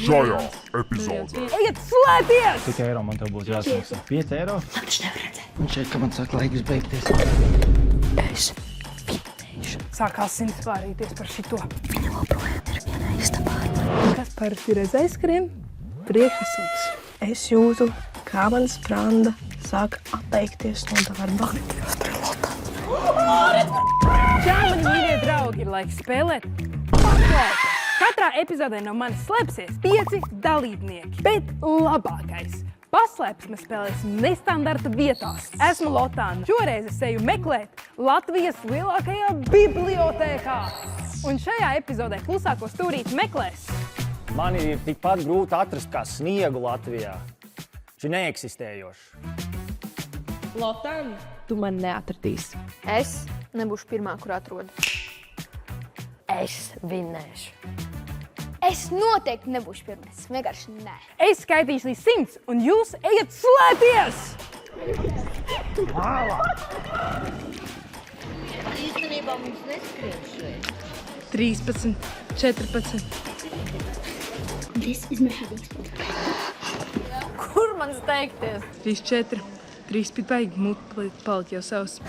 šajā epizodē. Ejiet slēpties! Cik eiro man tev būtu jāsamaksā? 5 eiro? Viņš nevar redzēt. Un šeit, ka man saka, laiks beigties. Es pieteikšu. Sākās simts pārīties par šito. Viņa joprojām ir vienā istabā. Kas parasti reizē skrien? Priekšnesums. Es jūtu, kā man spranda sāk atteikties no darba. Čau, mani mīļie draugi, ir laiks spēlēt paslēpes. Katrā epizodē no manis slēpsies 5 dalībnieki, bet labākais. Paslēpes mēs spēlēsim nestandarta vietās. Esmu Lotāna. Šoreiz es eju meklēt Latvijas lielākajā bibliotēkā. Un šajā epizodē klusāko stūrīti meklēs. Man ir tikpat grūti atrast kā sniegu Latvijā. Viņš ir neeksistējošs. Lotāna, tu man neatradīsi. Es nebūšu pirmā, kur atrodu. Es vinnēšu. Es noteikti nebūšu pirmais. Vienkārši nē. Es skaitīšu līdz 100, un jūs ejat slēpties! Īstenībā mums neskrien šeit. 13, 14. This is my hiding spot. Kur man steigties? 3, 4. 3 pit baigi, muti palikt jau savs.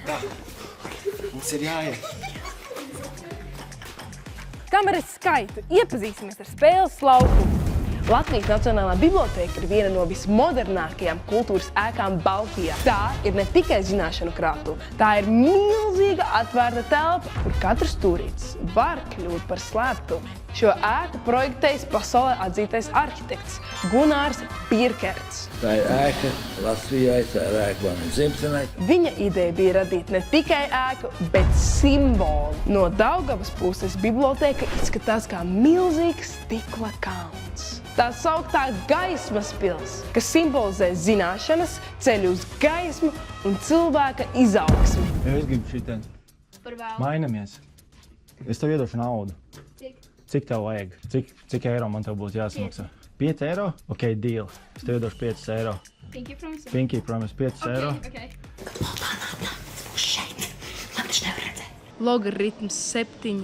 Mums ir jāiet. Kamēr es skaitu, iepazīsimies ar spēles laukumu. Latvijas Nacionālā bibliotēka ir viena no vismodernākajām kultūras ēkām Baltijā. Tā ir ne tikai zināšanu krātuve, tā ir milzīga atvērta telpa, kur katrs stūrītis var kļūt par slēptuvi. Šo ēku projektējis pasaulē atzītais arhitekts Gunārs Pirkerts. Tā ir ēka Latvijai, tā ir ēka manai dzimtenei. Viņa ideja bija radīt ne tikai ēku, bet simbolu. No Daugavas puses bibliotēka izskatās kā milzīgs stikla kalns. Tā sauktā gaismas pils, kas simbolizē zināšanas, ceļu uz gaismu un cilvēka izaugsmi. Ja es gribu šitien. Mainamies. Es tev iedošu naudu. Cik tev vajag? Cik eiro man tev būtu jāsamaksā? 5 eiro? Ok, deal. Es tev iedošu 5 eiro. Pinky promise 5 eiro. Lotāna, es būšu šeit. Labi, viņš nevar redzēt. Logaritms 7.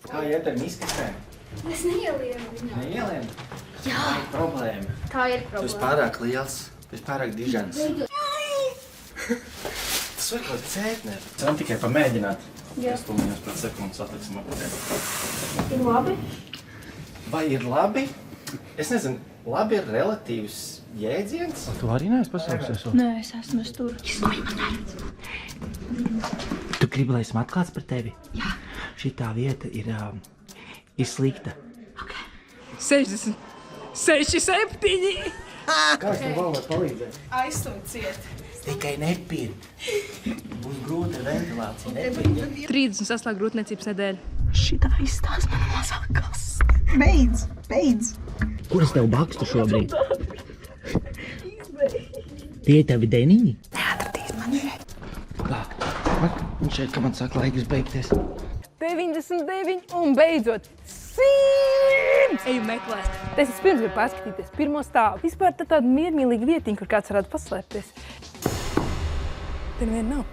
Kā iet ar miskastēm? Es neielienu viņu. Neielien? Jā. Tā ir problēma. Tā ir Tu esi problēma. pārāk liels. Tu esi pārāk dižans. Tas vajag kaut cētnē. Ceram tikai pamēģināt. Es pamēģinās pēc sekundes atliksim apatēt. Ir labi? Vai ir labi? Es nezinu, labi ir relatīvs jēdziens. Tu arī neesi pasauksies? Nē, es esmu tur. Tu gribi, lai esmu atklāts par tevi? Jā. Šitā vieta ir slikta. 60, 6, 7. Kā es tev vēl varu palīdzēt? Aizstumt ciet. Tikai nepir. Būs grūta ventilācija, nepir. 38 grūtniecības nedēļa. Šitā izstās man mazākās. Beidz. Kur es tev bakstu šobrīd? Tie ir tavi deniņi? Neatradīs man šeit. Lāk. Un šeit, ka man saka, laiks beigties. 99 un beidzot 100! Eju meklēt. Es vispirms gribu paskatīties pirmo stāvu. Vispār tā tāda miermīlīga vietiņa, kur kāds varētu paslēpties. Te nevien nav.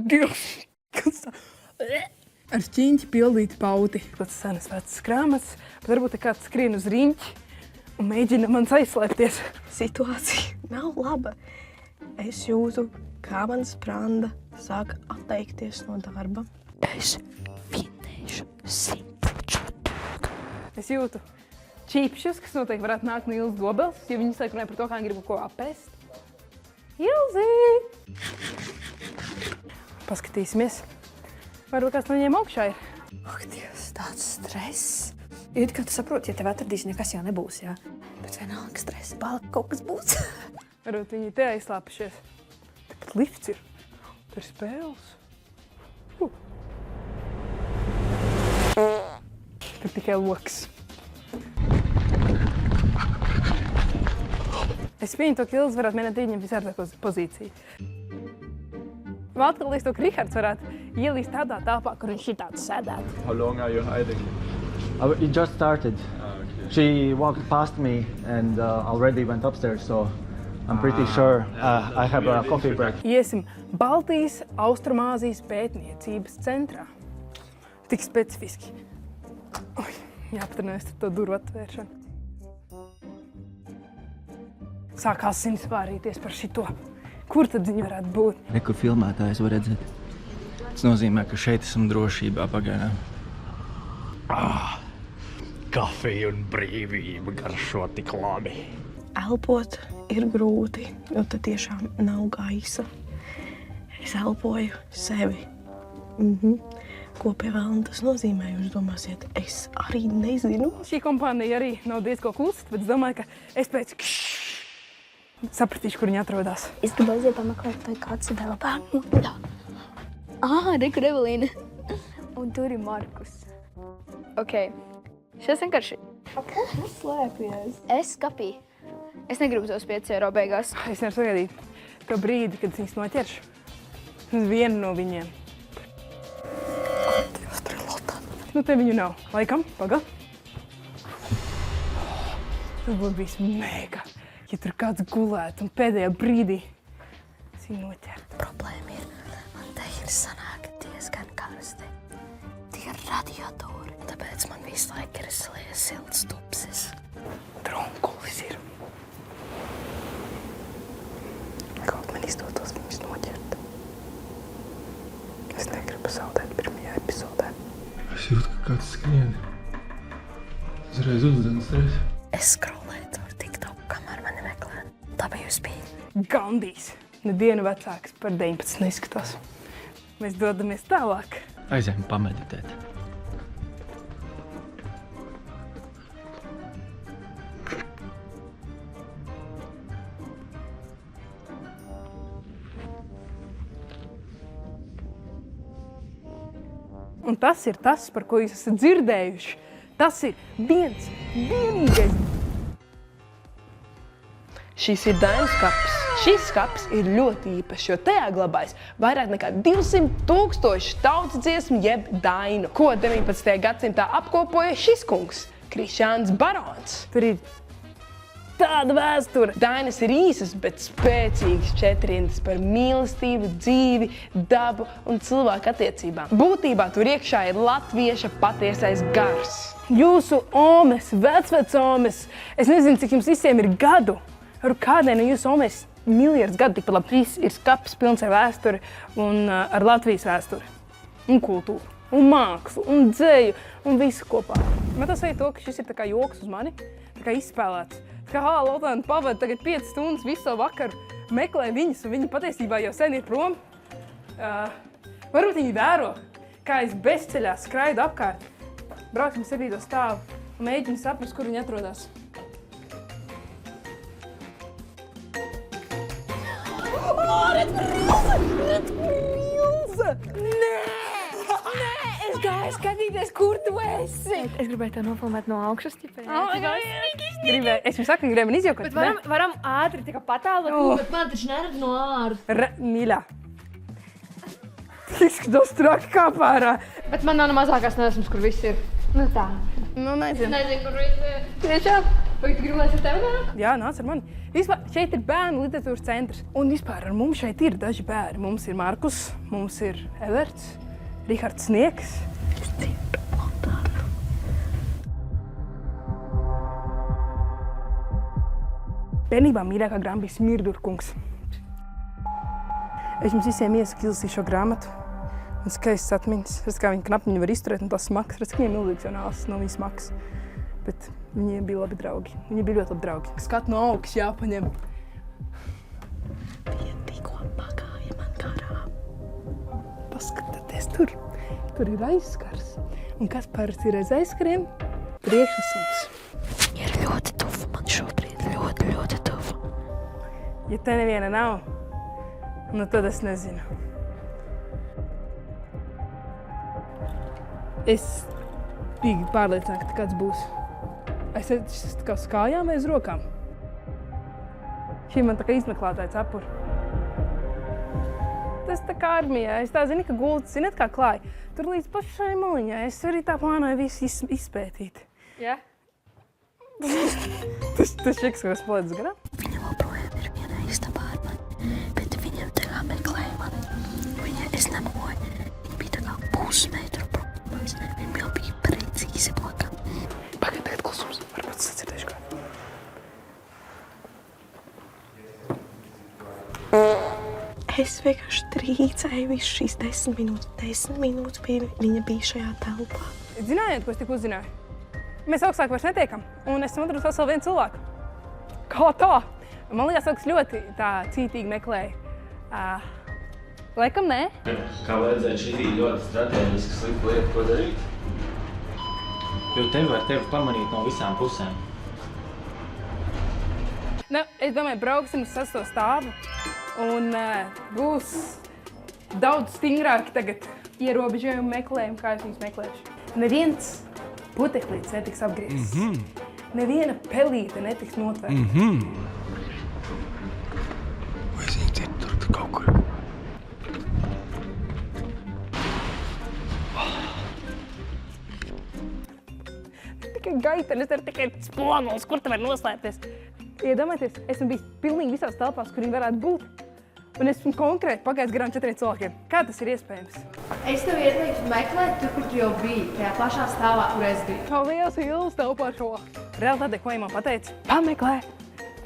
Dievs! Kas tā? Ar šķiņķi pildīti pauti. Kāds senas vecas grāmatas, bet varbūt te kāds skrien uz riņķi un mēģina mans aizslēpties. Situācija nav laba. Es jūtu, kā man spranda sāk atteikties no darba. Es vinnēšu 100. Es jūtu čīpšus, kas noteikti varētu nākt no Ilzas Dobels, jo viņi saka runāja par to, kā viņi grib ko apēst. Ilzi! Paskatīsimies. Varbūt kāds no viņiem augšā ir. Ak, Dievs, tāds stress. It kā tu saproti, ja tev atradīs, nekas jau nebūs, jā. Bet vienalga stresa, bāla kaut kas būs. Varbūt viņi te aizslāpušies. Tepat lifts ir. Tur ir spēles. Tur tikai loks. Es pieņemu to, ka Ilze varētu mēģināt ieņemt visārtāko pozīciju. Man atkal liekas to, ka Rihards varētu ielīst tādā telpā, kur viņš šitāds sēdētu. How long are you hiding? It just started. Okay. She walked past me and already went upstairs, so I'm pretty sure I have a coffee break. Iesim Baltijas Austrumāzijas pētniecības centrā. Tik specifiski. Oi, jāpaturēs to durvu atvēršanu. Sāk asins vārīties par šito. Kur tad viņi varētu būt? Nekur filmētājs var redzēt. Tas nozīmē, ka šeit esam drošībā pagaidām. Kafija un brīvība garšo tik labi. Elpot ir grūti, jo te tiešām nav gaisa. Es elpoju sevi. Ko pie vēlna tas nozīmē, jūs domāsiet? Es arī nezinu. Šī kompānija arī nav diezko klusa, bet es domāju, ka es pēc sapratīšu, kur viņi atrodas. Es gribu aiziet pameklēt, vai kāds ir vēl bērnu. Reku Evelīna. Un tur ir Markus. Ok. Šis vienkārši. Kas slēpies? Es skapīju. Es negribu tos 5 eiro beigās. Es nevaru sagaidīt to brīdi, kad es viņus noķeršu. Uz vienu no viņiem. Nu, te viņu nav. Laikam, paga. Tas būtu bijis mega, ja tur kāds gulētu un pēdējā brīdī es viņu noķertu. Problēma ir, man te ir sanāk diezgan karsti. Tie radiatori. Tāpēc man visu laiku ir silts tupsis. Drunkulis ir. Kaut man izdotos viņus noķert. Es negribu zaudēt pirmajā epizodē. Es jūtu, ka kāds skrien. Uzreiz uzdien stress. Es skrolēju caur TikTok, kamēr mani meklē. Labi jūs bija. Gandijs. Nedienu vecāks par 19 neizskatās. Mēs dodamies tālāk. Aizējām pameditēt. Un tas ir tas, par ko jūs esat dzirdējuši. Tas ir vienīgais. Šis ir Dainas skapis. Šis skapis ir ļoti īpašs, jo tajā glabājas vairāk nekā 200,000 tautas dziesmu jeb dainu, ko 19. gadsimtā apkopoja šis kungs, Krišjāns Barons. Tur ir tāda vēsture. Dainas ir īsas, bet spēcīgas 4 rindas par mīlestību, dzīvi, dabu un cilvēku attiecībām. Būtībā tur iekšā ir latvieša patiesais gars. Jūsu omes, vecvecāmes, es nezinu, cik jums visiem ir gadu. Ar kādai no jūsu omes miljardus gadu tikpat labi. Šis ir skapis pilns ar vēsturi un ar Latvijas vēsturi. Un kultūru, un mākslu, un dzeju, un visu kopā. Man tas vajag to, ka šis ir tā kā joks uz mani, tā kā izspēlēts. Tā kā Lotāna pavada tagad 5 stundas visu savu vakaru, meklē viņus, un viņi patiesībā jau sen ir prom. Varbūt viņi vēro, kā es bezceļā skraidu apkārt. Brauksim 7. stāvu un mēģinu saprast, kur viņi atrodas. Redz, Nē! Es gāju skatīties, kur tu esi! Es gribēju tev nofilmēt no augšas. Es jums saku, ka gribēju man izjaukot. Bet varam ātri tikai patālot, bet man taču neredz no ārā. Mīļā. Izskatās traki kā pārā. Bet man nav no mazākās neesmas, kur viss ir. Nu tā. Nu, nezinu. Nezinu, kur viss ir. Tiešām? Vai tu gribi, lai es ar tevi nāk? Jā, nāc ar mani. Vispār šeit ir bērnu literatūras centrs. Un vispār ar mums šeit ir daži bērni. Mums ir Markus, mums ir Everts, Rihards Sniegs. Es dzirdu Lotānu. Bērnībā mīļākā grāmata bija Smirdurkungs. Es jums visiem iesaku izlasīt šo grāmatu. Un skaistas atmiņas. Redz, kā viņa knapiņu var izturēt un tas smags. Redz, ka viņiem milzīgs jau nāsas, nav viņa smags. Bet viņiem bija labi draugi. Viņi bija ļoti labi draugi. Skatu no augšas jāpaņem. Vien tikko pagāja man garām. Paskatieties tur. Tur ir aizskars. Un kas parasti ir aiz aizskariem? Priekšnesums. Ir ļoti tuvu man šobrīd. Ļoti, ļoti tuvu. Ja te neviena nav, nu tad es nezinu. Es biju pārliecināta, ka kāds būs. Es esmu kā uz kājām vai uz rokām. Šī man tā kā izmeklētāja cepura. Tas tā kā armijā. Es tā zinu, ka gultas, zināt, kā klāja. Tur līdz pašai maliņai. Es arī tā plānoju visu izpētīt. Jā? Tas šiks, ko es palēdzu garām? Viņa joprojām ir vienā istabā ar mani, bet viņa tā kā meklēja mani. Viņa, es nemoju, viņa bija tā kā pusmetru prom. Es vienkārši trīcēju visu šīs 10 minūtes. 10 minūtes viņa bija šajā telpā. Zinājāt, ko es tik uzzināju? Mēs augstāk vairs netiekam, un es atrados vēl vienu cilvēku. Kā tā? Man liekas, ka ļoti tā cītīgi meklēja. Laikam nē. Kā vajadzētu šī ļoti strateģiski slikta lieta, ko darīt? Jo tevi pamanīt no visām pusēm. Nu, es domāju, brauksim uz 6. stāvu, un būs daudz stingrāki tagad ierobežojumi meklējumi, kā es viņus meklēšu. Neviens puteklīts netiks apgriezts. Neviena pelīte netiks notvērta. Vai es viņu dzirdu tur kaut kur? Tikai gaitenis, tikai spogulis, kur tu vari noslēpties. Iedomājieties, esmu bijis pilnīgi visās telpās, kur viņi varētu būt. Un esmu konkrēti pagājis garām 4 cilvēkiem. Kā tas ir iespējams? Es tev ieteiktu meklēt tur, kur tu jau biji, tajā pašā stāvā, kur es biju. Paldies, Ilis, tev par šo. Realitātē, ko viņa man pateica? Pameklē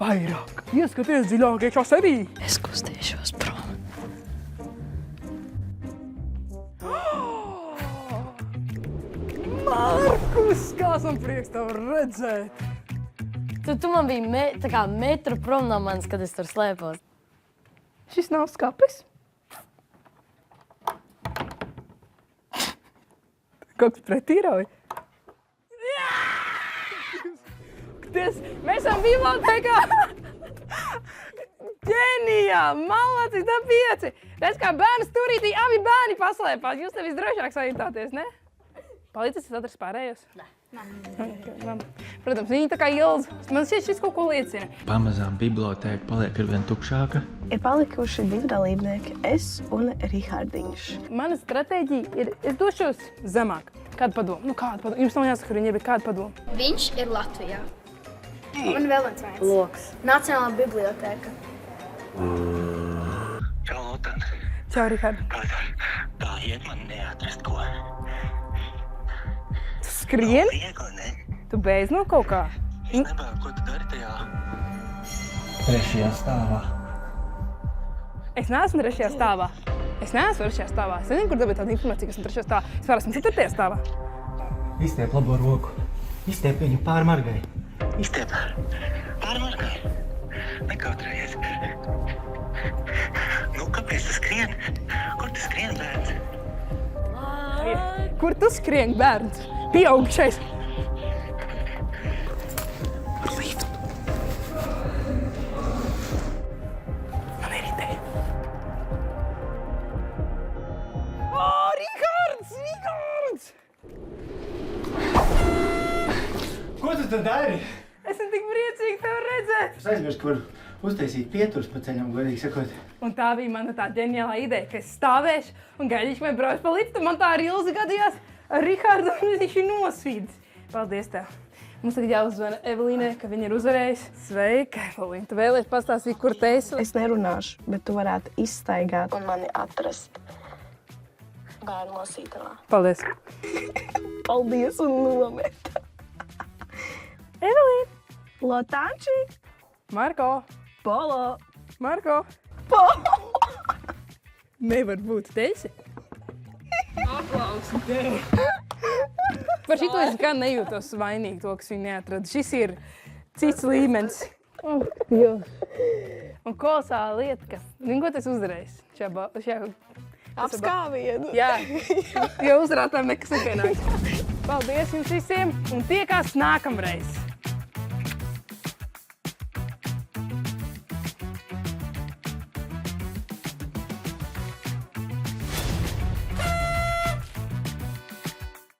vairāk. Ieskaties dziļāk iekšā sevī. Es kustīšos prom. Markus, kāds man prieks tev redzēt. Tu man biji tā kā metru prom no manis, kad es tur slēpos. Šis nav skapis. Kaut kas pretīrauj. Mēs esam bibliotēkā. Ģenijā, malacis, tā 5. Redz, kā bērnu stūrītī abi bērni paslēpās. Jūs te visdrošāk sajutāties, ne? Palīdzēs atrast pārējos? Nē. Protams, viņi tā kā Ilze. Man šķiet, šis kaut ko liecina. Pamazām bibliotēka paliek arvien tukšāka. Ir palikuši 2 dalībnieki, es un Rihardiņš. Mana stratēģija ir, es došos zemāk. Kādu padomu? Nu, kādu padomu? Jums nav jāsaka, kur viņi ir, bet kādu padomu? Viņš ir Latvijā. Un vēl viens. Loks. Nacionālā bibliotēka. Čau, Lotan. Čau, Rihard. Kā iet man neatrast ko? Tu skrien? Viegli, ne? Tu beidz no kaut kā? Es nebāru, ko tu dari tajā. 3. stāvā. Es neesmu 3. stāvā. Es nezinu, kur dabūt tādu informāciju, ka esmu 3. stāvā. Es varu esmu 4. stāvā. Izstiep labo roku. Izstiep viņu pārmargai. Izstiep pārmargai. Nekautrējies. Nu, kāpēc tu skrien? Kur tu skrien, bērns? Kur tu skrien, bērns? Pieaugšais. Ar līftu. Man ir ideja. Rihards! Ko tu tad dari? Esmu tik priecīgi tevi redzēt. Es aizmirsu, kur uztaisīt pieturas pa ceļam, godīgi sakot. Un tā bija mana tā ģeniālā ideja, ka es stāvēšu un gaidīšu, vai brauc pa liftu. Man tā ar Ilzi gadījās ar Rihardu, un viņš ir nosvīdis. Paldies tev. Mums tagad jāuzzvana Evelīnai, ka viņa ir uzvarējusi. Sveika, Evelīna. Tu vēlies pastāstīt, kur te esi? Es nerunāšu, bet tu varētu izstaigāt un mani atrast. Bērnu lasītavā. Paldies. Paldies un nomet. Evelīna. Lotāči. Marko. Polo. Marko. Polo. Nevar būt, te esi? Aplausi tev. Par šito es gan nejūtos vainīgi to, kas viņu neatrada. Šis ir cits līmenis. Un kolosāla lieta, ka ko tas uzdarējis šajā Apskāvienu. Jā, jo uzvarētājiem nekas nepienāks. Paldies jums visiem un tiekās nākamreiz.